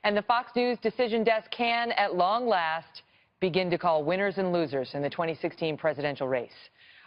And the Fox News decision desk can, at long last, begin to call winners and losers in the 2016 presidential race.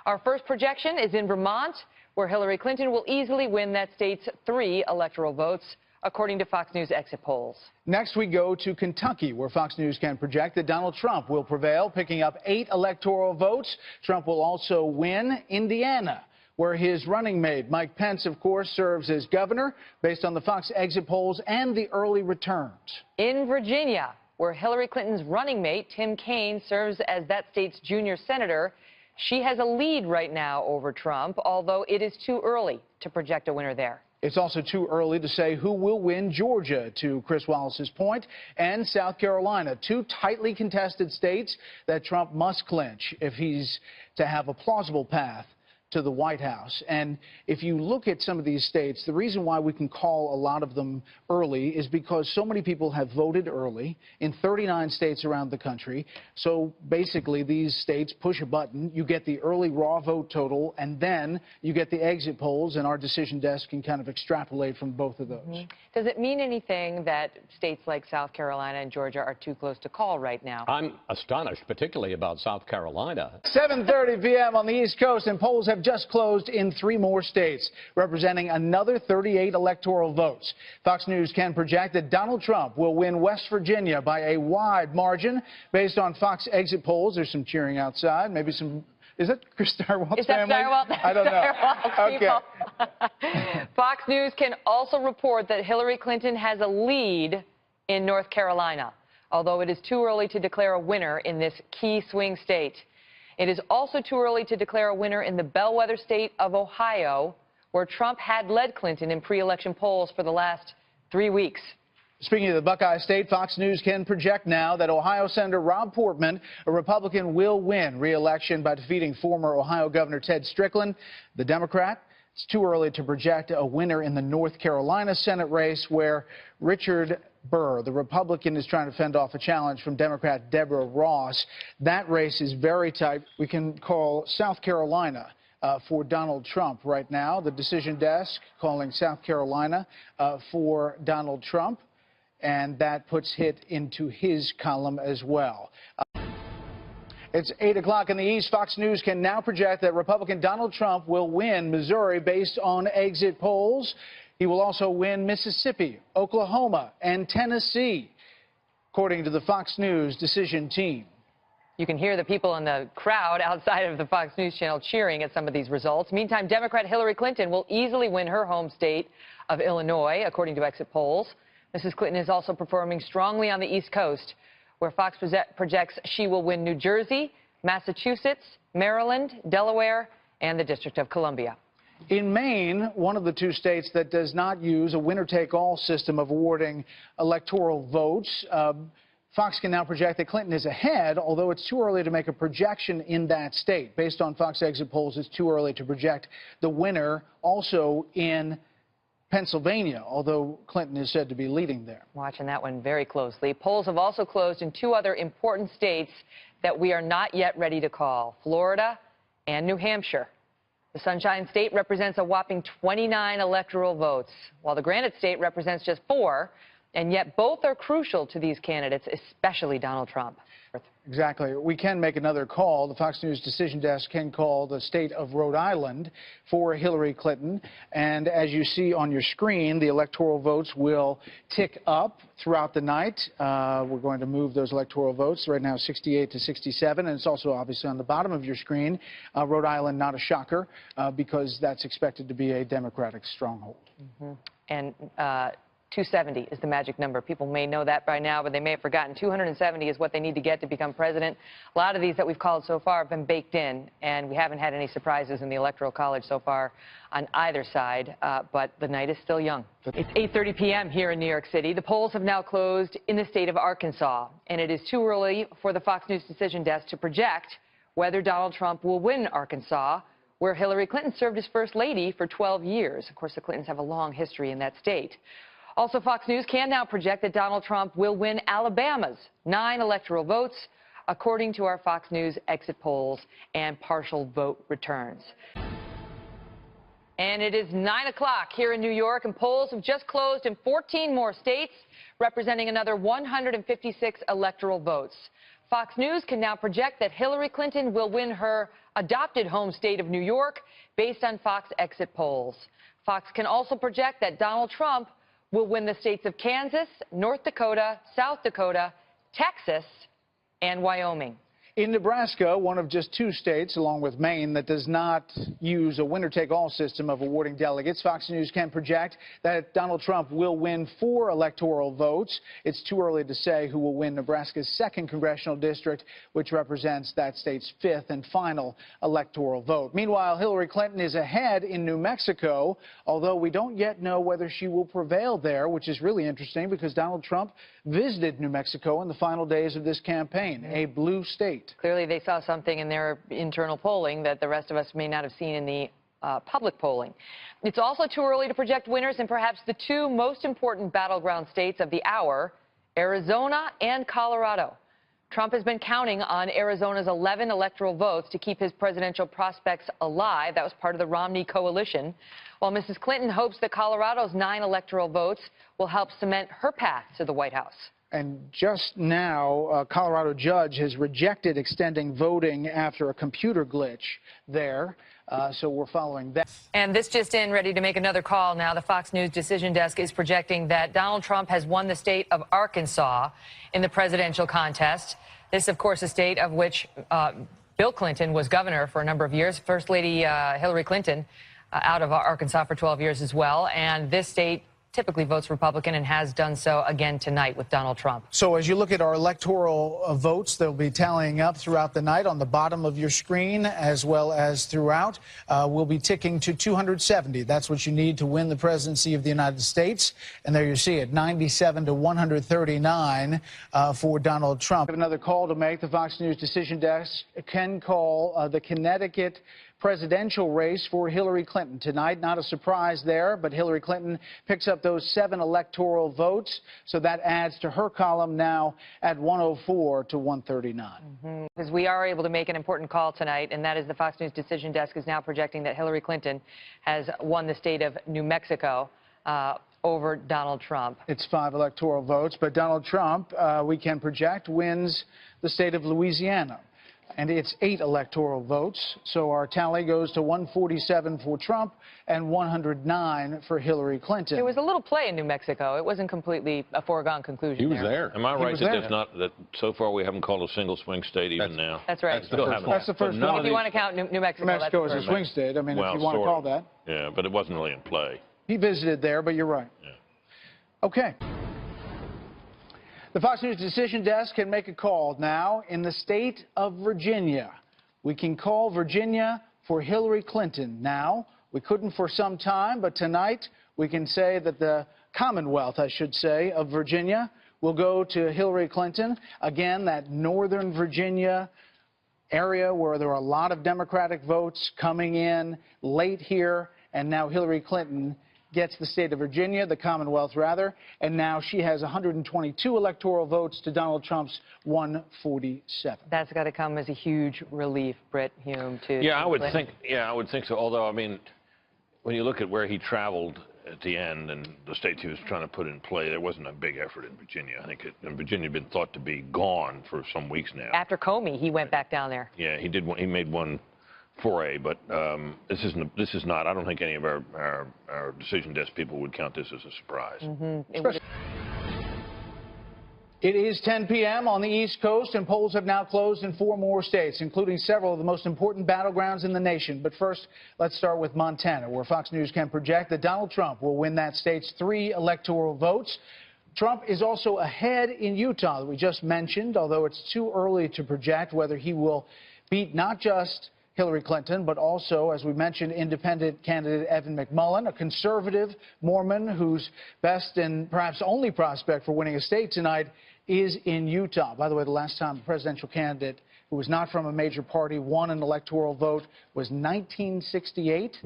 Our first projection is in Vermont, where Hillary Clinton will easily win that state's 3 electoral votes, according to Fox News exit polls. Next, we go to Kentucky, where Fox News can project that Donald Trump will prevail, picking up 8 electoral votes. Trump will also win Indiana, where his running mate, Mike Pence, of course, serves as governor, based on the Fox exit polls and the early returns. In Virginia, where Hillary Clinton's running mate, Tim Kaine, serves as that state's junior senator, she has a lead right now over Trump, although it is too early to project a winner there. It's also too early to say who will win Georgia, to Chris Wallace's point, and South Carolina, 2 tightly contested states that Trump must clinch if he's to have a plausible path to the White House. And if you look at some of these states, the reason why we can call a lot of them early is because so many people have voted early in 39 states around the country. So basically, these states push a button, you get the early raw vote total, and then you get the exit polls, and our decision desk can kind of extrapolate from both of those. Does it mean anything that states like South Carolina and Georgia are too close to call right now? I'm astonished, particularly about South Carolina. 7:30 p.m. on the East Coast, and polls have just closed in 3 more states, representing another 38 electoral votes. Fox News can project that Donald Trump will win West Virginia by a wide margin, based on Fox exit polls. There's some cheering outside, maybe some. Is that Chris Stirewalt's family? I don't know. Okay. Fox News can also report that Hillary Clinton has a lead in North Carolina, although it is too early to declare a winner in this key swing state. It is also too early to declare a winner in the bellwether state of Ohio, where Trump had led Clinton in pre-election polls for the last 3 weeks. Speaking of the Buckeye State, Fox News can project now that Ohio Senator Rob Portman, a Republican, will win re-election by defeating former Ohio Governor Ted Strickland, the Democrat. It's too early to project a winner in the North Carolina Senate race, where Richard Burr, the Republican, is trying to fend off a challenge from Democrat Deborah Ross. That race is very tight. We can call South Carolina for Donald Trump right now. The decision desk calling South Carolina for Donald Trump, and that puts it into his column as well. It's 8 o'clock in the East. Fox News can now project that Republican Donald Trump will win Missouri based on exit polls. He will also win Mississippi, Oklahoma, and Tennessee, according to the Fox News decision team. You can hear the people in the crowd outside of the Fox News channel cheering at some of these results. Meantime, Democrat Hillary Clinton will easily win her home state of Illinois, according to exit polls. Mrs. Clinton is also performing strongly on the East Coast, where Fox projects she will win New Jersey, Massachusetts, Maryland, Delaware, and the District of Columbia. In Maine, one of the 2 states that does not use a winner-take-all system of awarding electoral votes, Fox can now project that Clinton is ahead, although it's too early to make a projection in that state. Based on Fox exit polls, it's too early to project the winner also in Pennsylvania, although Clinton is said to be leading there. Watching that one very closely. Polls have also closed in 2 other important states that we are not yet ready to call, Florida and New Hampshire. The Sunshine State represents a whopping 29 electoral votes, while the Granite State represents just 4, and yet both are crucial to these candidates, especially Donald Trump. Exactly. We can make another call. The Fox News decision desk can call the state of Rhode Island for Hillary Clinton. And as you see on your screen, the electoral votes will tick up throughout the night. We're going to move those electoral votes. Right now, 68 to 67. And it's also obviously on the bottom of your screen. Rhode Island, not a shocker, because that's expected to be a Democratic stronghold. And 270 is the magic number. People may know that by now, but they may have forgotten. 270 is what they need to get to become president. A lot of these that we've called so far have been baked in, and we haven't had any surprises in the Electoral College so far on either side, but the night is still young. It's 8:30 p.m. here in New York City. The polls have now closed in the state of Arkansas, and it is too early for the Fox News decision desk to project whether Donald Trump will win Arkansas, where Hillary Clinton served as First Lady for 12 years. Of course, the Clintons have a long history in that state. Also, Fox News can now project that Donald Trump will win Alabama's 9 electoral votes, according to our Fox News exit polls and partial vote returns. And it is 9 o'clock here in New York, and polls have just closed in 14 more states, representing another 156 electoral votes. Fox News can now project that Hillary Clinton will win her adopted home state of New York based on Fox exit polls. Fox can also project that Donald Trump will win the states of Kansas, North Dakota, South Dakota, Texas, and Wyoming. In Nebraska, one of just 2 states, along with Maine, that does not use a winner-take-all system of awarding delegates, Fox News can project that Donald Trump will win 4 electoral votes. It's too early to say who will win Nebraska's 2nd congressional district, which represents that state's 5th and final electoral vote. Meanwhile, Hillary Clinton is ahead in New Mexico, although we don't yet know whether she will prevail there, which is really interesting because Donald Trump visited New Mexico in the final days of this campaign, a blue state. Clearly, they saw something in their internal polling that the rest of us may not have seen in the public polling. It's also too early to project winners in perhaps the 2 most important battleground states of the hour, Arizona and Colorado. Trump has been counting on Arizona's 11 electoral votes to keep his presidential prospects alive. That was part of the Romney coalition. While Mrs. Clinton hopes that Colorado's 9 electoral votes will help cement her path to the White House. And just now, a Colorado judge has rejected extending voting after a computer glitch there. So we're following that. And this just in, ready to make another call now. The Fox News decision desk is projecting that Donald Trump has won the state of Arkansas in the presidential contest. This, of course, a state of which Bill Clinton was governor for a number of years. First Lady Hillary Clinton out of Arkansas for 12 years as well. And this state typically votes Republican and has done so again tonight with Donald Trump. So as you look at our electoral votes, they'll be tallying up throughout the night on the bottom of your screen as well as throughout. We'll be ticking to 270. That's what you need to win the presidency of the United States. And there you see it, 97 to 139 for Donald Trump. Another call to make. The Fox News decision desk can call the Connecticut presidential race for Hillary Clinton tonight. Not a surprise there, but Hillary Clinton picks up those 7 electoral votes, so that adds to her column now at 104 to 139. Because we are able to make an important call tonight, and that is the Fox News decision desk is now projecting that Hillary Clinton has won the state of New Mexico over Donald Trump. It's 5 electoral votes, but Donald Trump, we can project, wins the state of Louisiana. And it's 8 electoral votes, so our tally goes to 147 for Trump and 109 for Hillary Clinton. There was a little play in New Mexico. It wasn't completely a foregone conclusion. He was there. Am I right that there. there's not that so far we haven't called a single swing state even now? That's right. That's the first one. If you want to count New Mexico, New Mexico that's is a swing state. I mean, Well, if you want to sort call of. that. Yeah, but it wasn't really in play. He visited there, but you're right. Yeah. Okay. The Fox News decision desk can make a call now in the state of Virginia. We can call Virginia for Hillary Clinton now. We couldn't for some time, but tonight we can say that the Commonwealth, I should say, of Virginia will go to Hillary Clinton. Again, that Northern Virginia area where there are a lot of Democratic votes coming in late here, and now Hillary Clinton gets the state of Virginia, the Commonwealth rather, and now she has 122 electoral votes to Donald Trump's 147. That's got to come as a huge relief, Britt Hume, to Yeah, I would Clinton. think. Yeah, I would think so. Although, I mean, when you look at where he traveled at the end and the states he was trying to put in play, there wasn't a big effort in Virginia. I think and Virginia had been thought to be gone for some weeks now. After Comey, he went back down there. Yeah, he did. He made one foray, but this is not. I don't think any of our decision desk people would count this as a surprise. It is 10 p.m. on the East Coast, and polls have now closed in 4 more states, including several of the most important battlegrounds in the nation. But first, let's start with Montana, where Fox News can project that Donald Trump will win that state's 3 electoral votes. Trump is also ahead in Utah, that we just mentioned, although it's too early to project whether he will beat not just Hillary Clinton, but also, as we mentioned, independent candidate Evan McMullin, a conservative Mormon whose best and perhaps only prospect for winning a state tonight is in Utah. By the way, the last time a presidential candidate who was not from a major party won an electoral vote was 1968,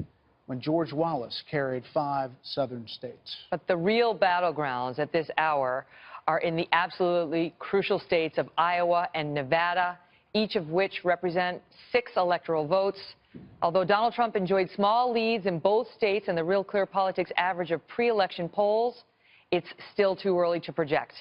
when George Wallace carried 5 southern states. But the real battlegrounds at this hour are in the absolutely crucial states of Iowa and Nevada, each of which represent 6 electoral votes. Although Donald Trump enjoyed small leads in both states and the Real Clear Politics average of pre-election polls, it's still too early to project.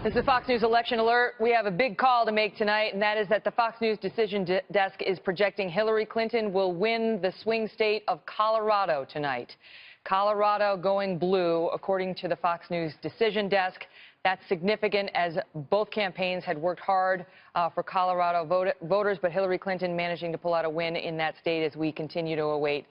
This is Fox News Election Alert. We have a big call to make tonight, and that is that the Fox News decision desk is projecting Hillary Clinton will win the swing state of Colorado tonight. Colorado going blue, according to the Fox News decision desk. That's significant, as both campaigns had worked hard for Colorado voters, but Hillary Clinton managing to pull out a win in that state as we continue to await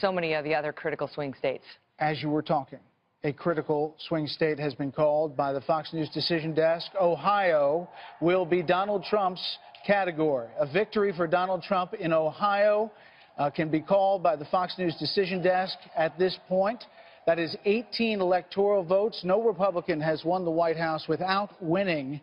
so many of the other critical swing states. As you were talking, a critical swing state has been called by the Fox News decision desk. Ohio will be Donald Trump's category. A victory for Donald Trump in Ohio can be called by the Fox News decision desk at this point. That is 18 electoral votes. No Republican has won the White House without winning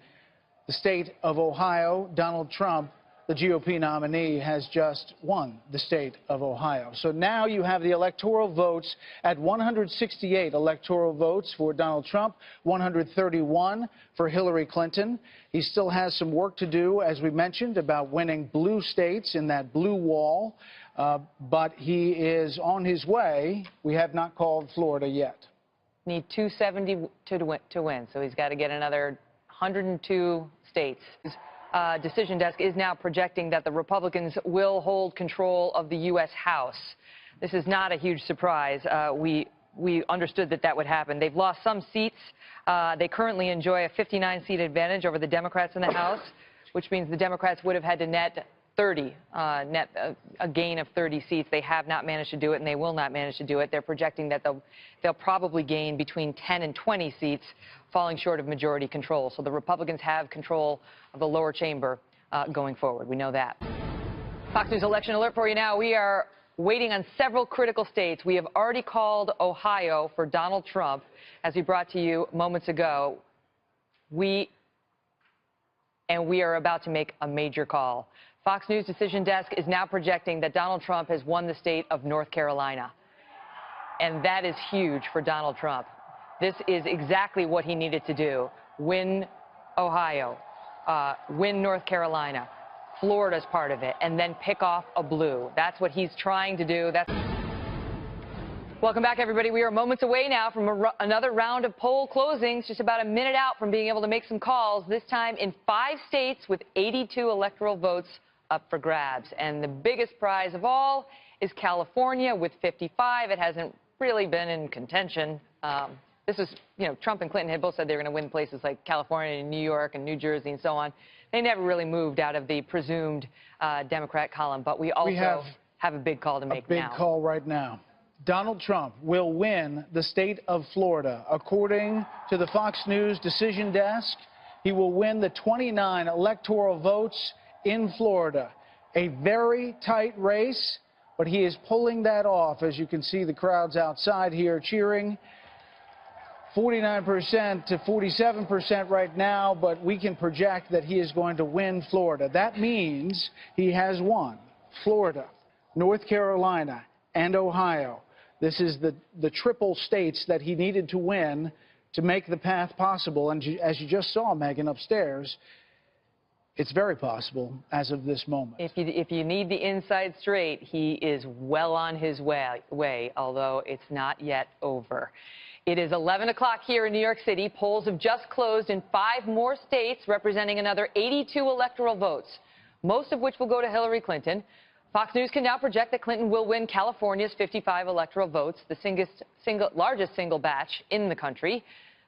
the state of Ohio. Donald Trump, the GOP nominee, has just won the state of Ohio. So now you have the electoral votes at 168 electoral votes for Donald Trump, 131 for Hillary Clinton. He still has some work to do, as we mentioned, about winning blue states in that blue wall. But he is on his way. We have not called Florida yet. Need 270 to win, so he's got to get another 102 states. Decision desk is now projecting that the Republicans will hold control of the U.S. House. This is not a huge surprise. We understood that that would happen. They've lost some seats. They currently enjoy a 59-seat advantage over the Democrats in the House, which means the Democrats would have had to net 30, a gain of 30 seats. They have not managed to do it, and they will not manage to do it. They're projecting that they'll probably gain between 10 and 20 seats, falling short of majority control. So the Republicans have control of the lower chamber going forward. We know that. Fox News Election Alert for you now. We are waiting on several critical states. We have already called Ohio for Donald Trump, as we brought to you moments ago. We are about to make a major call. Fox News decision desk is now projecting that Donald Trump has won the state of North Carolina. And that is huge for Donald Trump. This is exactly what he needed to do. Win Ohio, win North Carolina. Florida's part of it, and then pick off a blue. That's what he's trying to do. Welcome back, everybody. We are moments away now from another round of poll closings, just about a minute out from being able to make some calls, this time in 5 states with 82 electoral votes up for grabs. And the biggest prize of all is California with 55. It hasn't really been in contention. This is, Trump and Clinton had both said they were going to win places like California and New York and New Jersey and so on. They never really moved out of the presumed Democrat column. But we also have a big call to make now. A big call right now. Donald Trump will win the state of Florida. According to the Fox News decision desk, he will win the 29 electoral votes in Florida. A very tight race, but he is pulling that off. As you can see, the crowds outside here cheering. 49% to 47% right now, but we can project that he is going to win Florida. That means he has won Florida, North Carolina, and Ohio. This is the triple states that he needed to win to make the path possible. And as you just saw, Megan, upstairs, it's very possible as of this moment. If you need the inside straight, he is well on his way, although it's not yet over. It is 11 o'clock here in New York City. Polls have just closed in 5 more states, representing another 82 electoral votes, most of which will go to Hillary Clinton. Fox News can now project that Clinton will win California's 55 electoral votes, the largest single batch in the country.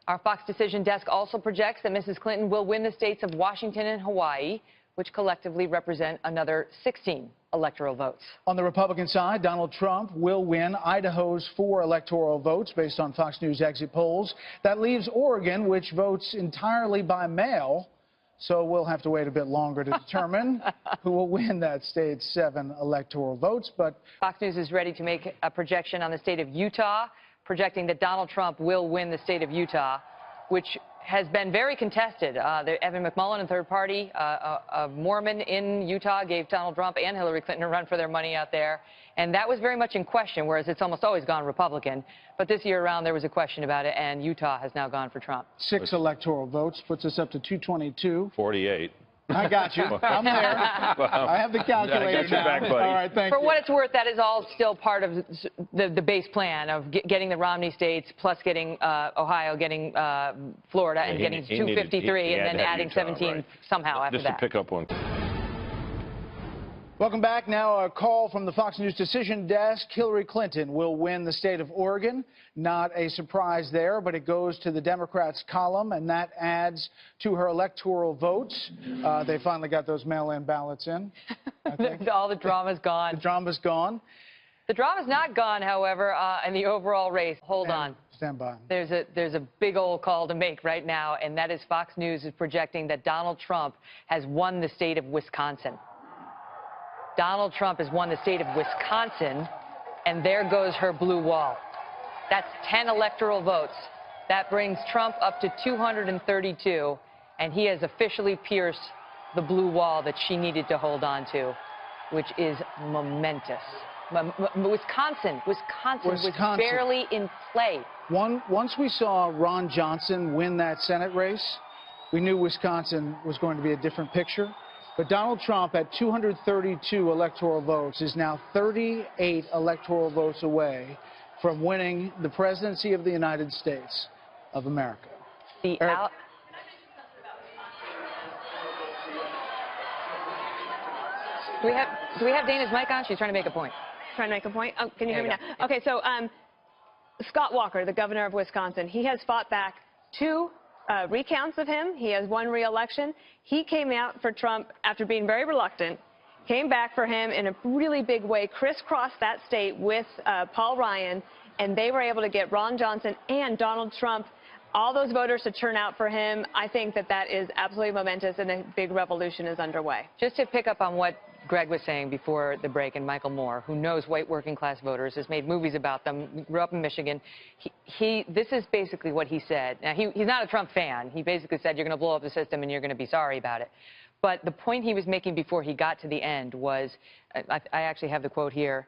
Our Fox decision desk also projects that Mrs. Clinton will win the states of Washington and Hawaii, which collectively represent another 16 electoral votes. On the Republican side, Donald Trump will win Idaho's 4 electoral votes based on Fox News exit polls. That leaves Oregon, which votes entirely by mail. So we'll have to wait a bit longer to determine who will win that state's 7 electoral votes. But Fox News is ready to make a projection on the state of Utah, projecting that Donald Trump will win the state of Utah, which has been very contested. Evan McMullin, a third party, a Mormon in Utah, gave Donald Trump and Hillary Clinton a run for their money out there. And that was very much in question, whereas it's almost always gone Republican. But this year around, there was a question about it, and Utah has now gone for Trump. 6 electoral votes puts us up to 222. 48. I got you. I'm there. I have the calculator I got your now. back, buddy. All right, thank For you. what it's worth, that is all still part of the base plan of getting the Romney states, plus getting Ohio, getting Florida, and getting he 253, he had and then to have adding Utah, 17 right. somehow after Just that. to pick up on. Welcome back. Now a call from the Fox News decision desk. Hillary Clinton will win the state of Oregon. Not a surprise there, but it goes to the Democrats' column, and that adds to her electoral votes. They finally got those mail-in ballots in. I think. All the drama's gone. The drama's gone. The drama's not gone, however, in the overall race. Hold on. Stand by. There's a big old call to make right now, and that is Fox News is projecting that Donald Trump has won the state of Wisconsin. Donald Trump has won the state of Wisconsin, and there goes her blue wall. That's 10 electoral votes. That brings Trump up to 232, and he has officially pierced the blue wall that she needed to hold on to, which is momentous. Wisconsin was barely in play. Once we saw Ron Johnson win that Senate race, we knew Wisconsin was going to be a different picture. But Donald Trump, at 232 electoral votes, is now 38 electoral votes away from winning the presidency of the United States of America. Do we have Dana's mic on? She's trying to make a point. Trying to make a point? Oh, can you hear me There now? you go. Okay, so Scott Walker, the governor of Wisconsin, he has fought back 2 recounts of him. He has won re-election. He came out for Trump after being very reluctant, came back for him in a really big way, crisscrossed that state with Paul Ryan, and they were able to get Ron Johnson and Donald Trump, all those voters, to turn out for him. I think that is absolutely momentous, and a big revolution is underway. Just to pick up on what Greg was saying before the break, and Michael Moore, who knows white working class voters, has made movies about them, grew up in Michigan. This is basically what he said. Now, he's not a Trump fan. He basically said, you're going to blow up the system and you're going to be sorry about it. But the point he was making before he got to the end was, I actually have the quote here,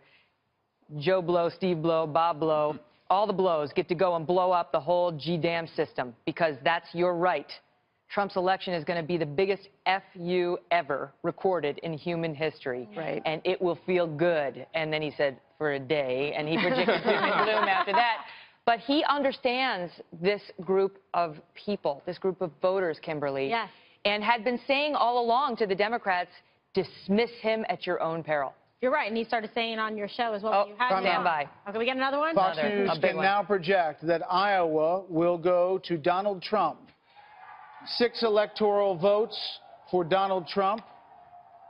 Joe Blow, Steve Blow, Bob Blow, all the blows get to go and blow up the whole G-damn system, because that's your right. Trump's election is going to be the biggest FU ever recorded in human history. Right. And it will feel good. And then he said, for a day, and he predicted doom and gloom after that. But he understands this group of people, this group of voters, Kimberly. Yes. And had been saying all along to the Democrats, dismiss him at your own peril. You're right, and he started saying on your show as well. Oh, when you had him stand on. by. Okay, we get another one? Fox Another, News a big can one. now project that Iowa will go to Donald Trump. 6 electoral votes for Donald Trump.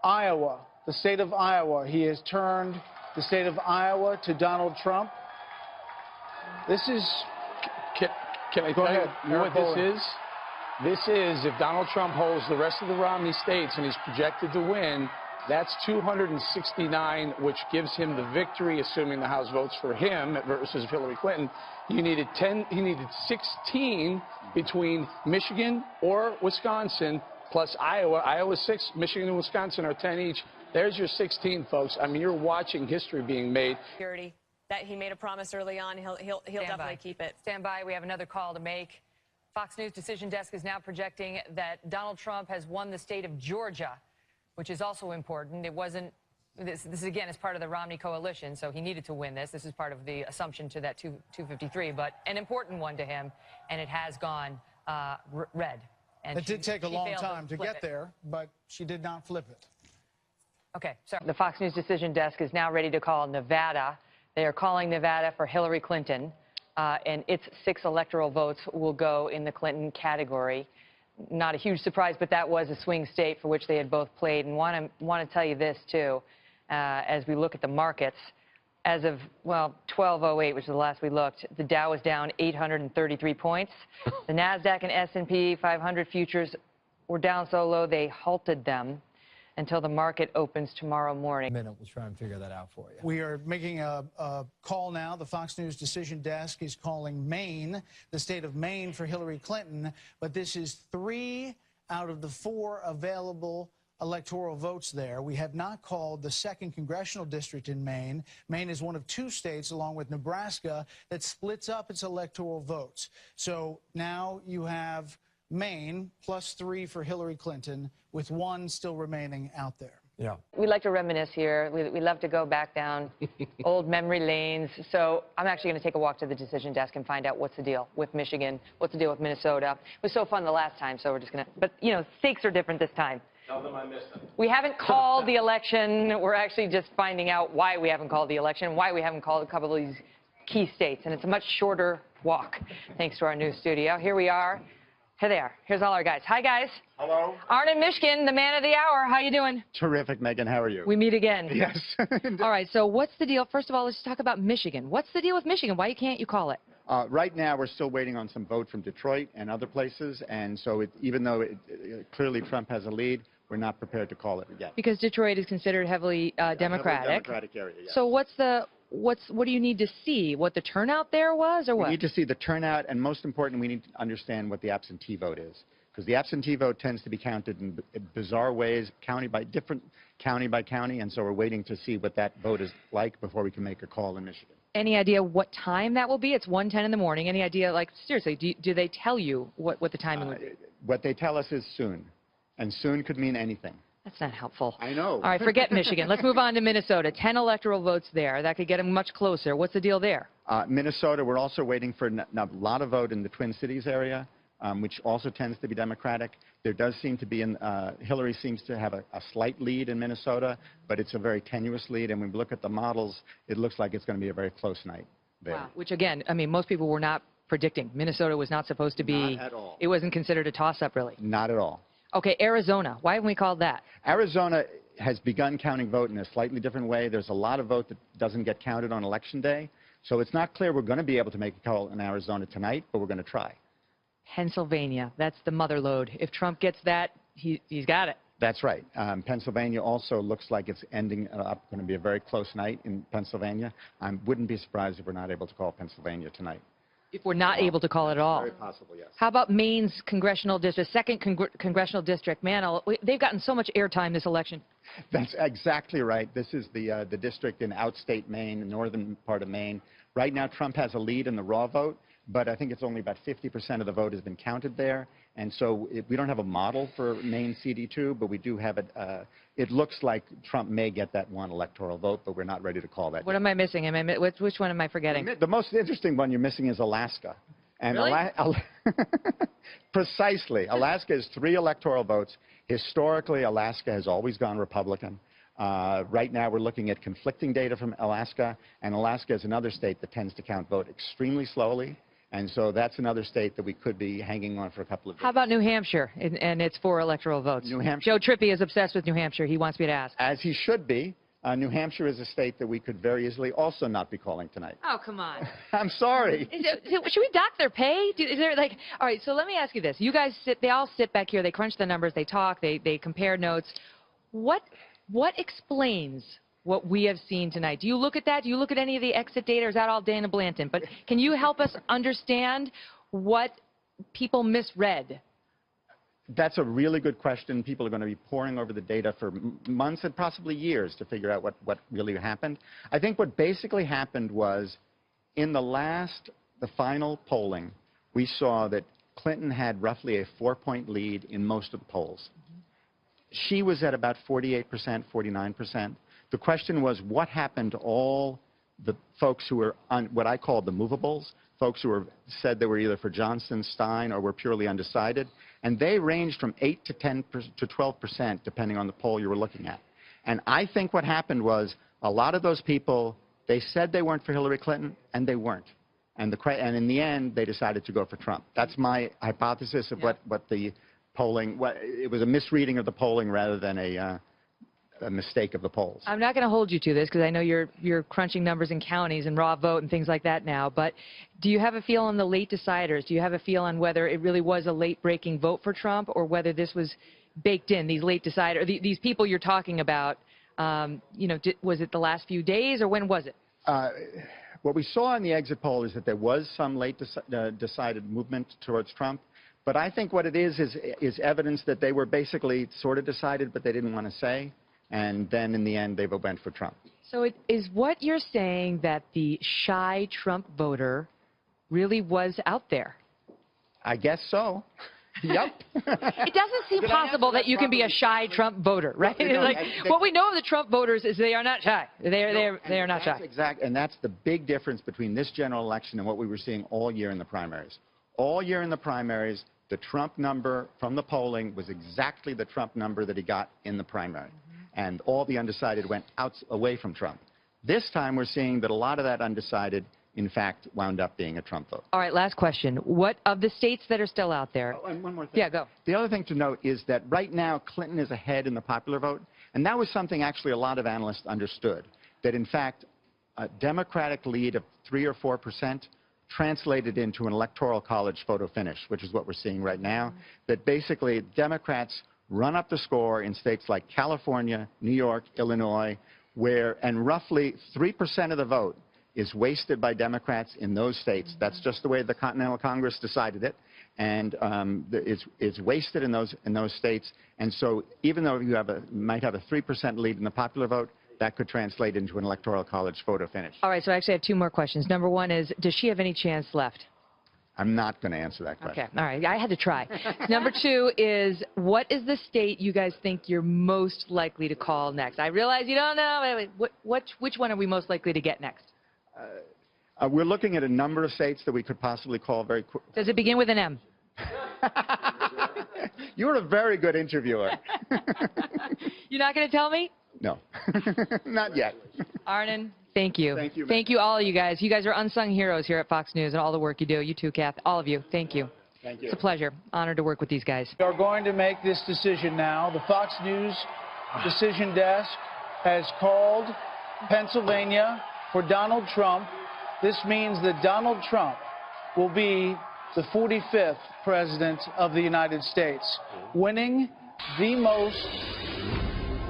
Iowa, the state of Iowa. He has turned the state of Iowa to Donald Trump. This is... Can I Go tell ahead, you what Eric this is? This is, if Donald Trump holds the rest of the Romney states and he's projected to win, that's 269, which gives him the victory, assuming the House votes for him versus Hillary Clinton. He needed 16 between Michigan or Wisconsin, plus Iowa. Iowa's 6, Michigan and Wisconsin are 10 each. There's your 16, folks. I mean, you're watching history being made. Security that he made a promise early on. He'll definitely keep it. Stand by. We have another call to make. Fox News Decision Desk is now projecting that Donald Trump has won the state of Georgia, which is also important. It wasn't, this again is part of the Romney coalition, so he needed to win this. This is part of the assumption to that 253, but an important one to him, and it has gone red. And It did take a long failed to time to flip get it. there, but she did not flip it. Okay, so the Fox News Decision Desk is now ready to call Nevada. They are calling Nevada for Hillary Clinton, and its 6 electoral votes will go in the Clinton category. Not a huge surprise, but that was a swing state for which they had both played. And want to tell you this, too, as we look at the markets. As of, well, 12:08, which is the last we looked, the Dow was down 833 points. The NASDAQ and S&P 500 futures were down so low they halted them until the market opens tomorrow morning. We'll try and figure that out for you. We are making a call now. The Fox News Decision Desk is calling Maine, the state of Maine, for Hillary Clinton. But this is 3 out of the 4 available electoral votes there. We have not called the 2nd congressional district in Maine. Maine is one of 2 states, along with Nebraska, that splits up its electoral votes. So now you have Maine, +3 for Hillary Clinton, with 1 still remaining out there. Yeah. We like to reminisce here. We love to go back down old memory lanes. So I'm actually going to take a walk to the decision desk and find out what's the deal with Michigan, what's the deal with Minnesota. It was so fun the last time, so we're just going to, but, you know, stakes are different this time. Tell them I missed them. We haven't called the election. We're actually just finding out why we haven't called the election, why we haven't called a couple of these key states. And it's a much shorter walk, thanks to our new studio. Here we are. Here they are. Here's all our guys. Hi, guys. Hello. Arnon Mishkin, the man of the hour. How you doing? Terrific, Megan. How are you? We meet again. Yes. All right, so what's the deal? First of all, let's just talk about Michigan. What's the deal with Michigan? Why can't you call it? Right now, we're still waiting on some vote from Detroit and other places, and so even though clearly Trump has a lead, we're not prepared to call it yet. Because Detroit is considered heavily Democratic. Heavily Democratic area, yes. So what do you need to see? What the turnout there was, or what? We need to see the turnout, and most important, we need to understand what the absentee vote is. Because the absentee vote tends to be counted in bizarre ways, county by county, and so we're waiting to see what that vote is like before we can make a call in Michigan. Any idea what time that will be? It's 1:10 in the morning. Any idea, like, seriously, do they tell you what the timing would be? What they tell us is soon, and soon could mean anything. That's not helpful. I know. All right, forget Michigan. Let's move on to Minnesota. 10 electoral votes there. That could get them much closer. What's the deal there? Minnesota, we're also waiting for a lot of vote in the Twin Cities area, which also tends to be Democratic. There does seem to be, Hillary seems to have a slight lead in Minnesota, but it's a very tenuous lead. And when we look at the models, it looks like it's going to be a very close night there. Wow. Which, again, I mean, most people were not predicting. Minnesota was not supposed to be. Not at all. It wasn't considered a toss-up, really. Not at all. Okay, Arizona. Why haven't we called that? Arizona has begun counting vote in a slightly different way. There's a lot of vote that doesn't get counted on Election Day. So it's not clear we're going to be able to make a call in Arizona tonight, but we're going to try. Pennsylvania. That's the mother lode. If Trump gets that, he's got it. That's right. Pennsylvania also looks like it's ending up going to be a very close night in Pennsylvania. I wouldn't be surprised if we're not able to call Pennsylvania tonight. If we're not able to call it at all. Very possible, yes. How about Maine's congressional district, second congressional district? Man, they've gotten so much airtime this election. That's exactly right. This is the district in outstate Maine, the northern part of Maine. Right now, Trump has a lead in the raw vote, but I think it's only about 50% of the vote has been counted there. And so we don't have a model for Maine CD2, but we do have it. It looks like Trump may get that one electoral vote, but we're not ready to call that What yet. am I missing? Which one am I forgetting? The most interesting one you're missing is Alaska. And Really? Precisely. Alaska has 3 electoral votes. Historically, Alaska has always gone Republican. Right now, we're looking at conflicting data from Alaska, and Alaska is another state that tends to count vote extremely slowly. And so that's another state that we could be hanging on for a couple of days. How about New Hampshire and its 4 electoral votes? New Hampshire. Joe Trippi is obsessed with New Hampshire. He wants me to ask. As he should be. New Hampshire is a state that we could very easily also not be calling tonight. Oh, come on. I'm sorry. Should we dock their pay? Is there like, all right, so let me ask you this. You guys they all sit back here, they crunch the numbers, they talk, they compare notes. What explains what we have seen tonight? Do you look at that? Do you look at any of the exit data, or is that all Dana Blanton? But can you help us understand what people misread? That's a really good question. People are going to be poring over the data for months and possibly years to figure out what really happened. I think what basically happened was in the final polling, we saw that Clinton had roughly a 4-point lead in most of the polls. She was at about 48%, 49%. The question was, what happened to all the folks who were on what I call the movables, folks who said they were either for Johnson, Stein, or were purely undecided? And they ranged from 8 to 10 to 12%, depending on the poll you were looking at. And I think what happened was a lot of those people, they said they weren't for Hillary Clinton, and they weren't. And in the end, they decided to go for Trump. That's my hypothesis of what the polling, it was a misreading of the polling rather than a mistake of the polls. I'm not going to hold you to this because I know you're crunching numbers in counties and raw vote and things like that now, but do you have a feel on the late deciders? Do you have a feel on whether it really was a late-breaking vote for Trump or whether this was baked in, these late deciders, these people you're talking about, was it the last few days or when was it? What we saw in the exit poll is that there was some late decided movement towards Trump, but I think what it is evidence that they were basically sort of decided, but they didn't want to say. And then in the end, they went for Trump. So is what you're saying that the shy Trump voter really was out there? I guess so. Yep. It doesn't seem Did I possible answer that you can be a shy Trump voter, right? No, Like, that's- what we know of the Trump voters is they are not shy. They are not shy. Exactly, and that's the big difference between this general election and what we were seeing all year in the primaries. All year in the primaries, the Trump number from the polling was exactly the Trump number that he got in the primary. And all the undecided went away from Trump. This time we're seeing that a lot of that undecided, in fact, wound up being a Trump vote. All right, last question. What of the states that are still out there? Oh, and one more thing. Yeah, go. The other thing to note is that right now Clinton is ahead in the popular vote, and that was something actually a lot of analysts understood, that in fact a Democratic lead of 3 or 4% translated into an electoral college photo finish, which is what we're seeing right now, that basically Democrats run up the score in states like California, New York, Illinois, and roughly 3% of the vote is wasted by Democrats in those states. That's just the way the Continental Congress decided it, and it's wasted in those states. And so even though you might have a 3% lead in the popular vote, that could translate into an electoral college photo finish. All right, so I actually have 2 more questions. Number 1 is, does she have any chance left? I'm not going to answer that question. Okay, all right, I had to try. Number 2 is, what is the state you guys think you're most likely to call next? I realize you don't know. Which one are we most likely to get next? We're looking at a number of states that we could possibly call very quick. Does it begin with an M? You're a very good interviewer. You're not going to tell me? No, not yet. Arnon, thank you. Thank you, Thank you, all of you guys. You guys are unsung heroes here at Fox News and all the work you do. You too, Kath. All of you. Thank you. Thank you. It's a pleasure. Honored to work with these guys. We are going to make this decision now. The Fox News decision desk has called Pennsylvania for Donald Trump. This means that Donald Trump will be the 45th president of the United States, winning the most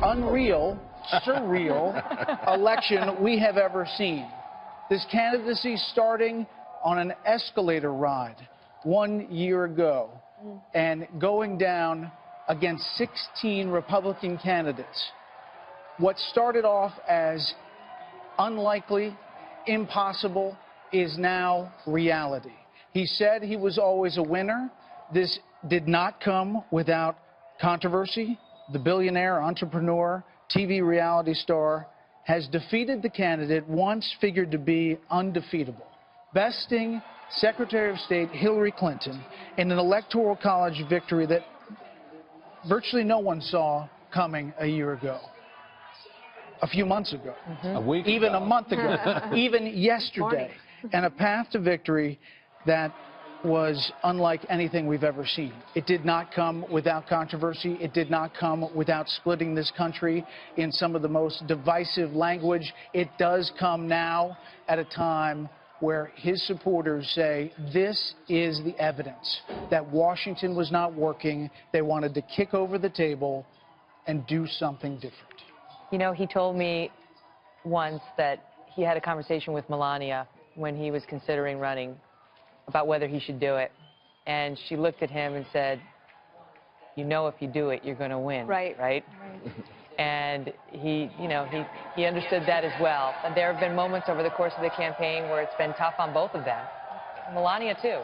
unreal, surreal election we have ever seen. This candidacy starting on an escalator ride 1 year ago and going down against 16 Republican candidates. What started off as unlikely, impossible, is now reality. He said he was always a winner. This did not come without controversy. The billionaire, entrepreneur, TV reality star has defeated the candidate once figured to be undefeatable, besting Secretary of State Hillary Clinton in an electoral college victory that virtually no one saw coming a year ago, a few months ago, A week even ago. a month ago, even yesterday, and a path to victory that was unlike anything we've ever seen. It did not come without controversy. It did not come without splitting this country in some of the most divisive language. It does come now at a time where his supporters say this is the evidence that Washington was not working. They wanted to kick over the table and do something different. You know, he told me once that he had a conversation with Melania when he was considering running about whether he should do it. And she looked at him and said, you know, if you do it, you're going to win. Right. And he, you know, he understood that as well. And there have been moments over the course of the campaign where it's been tough on both of them. Melania, too.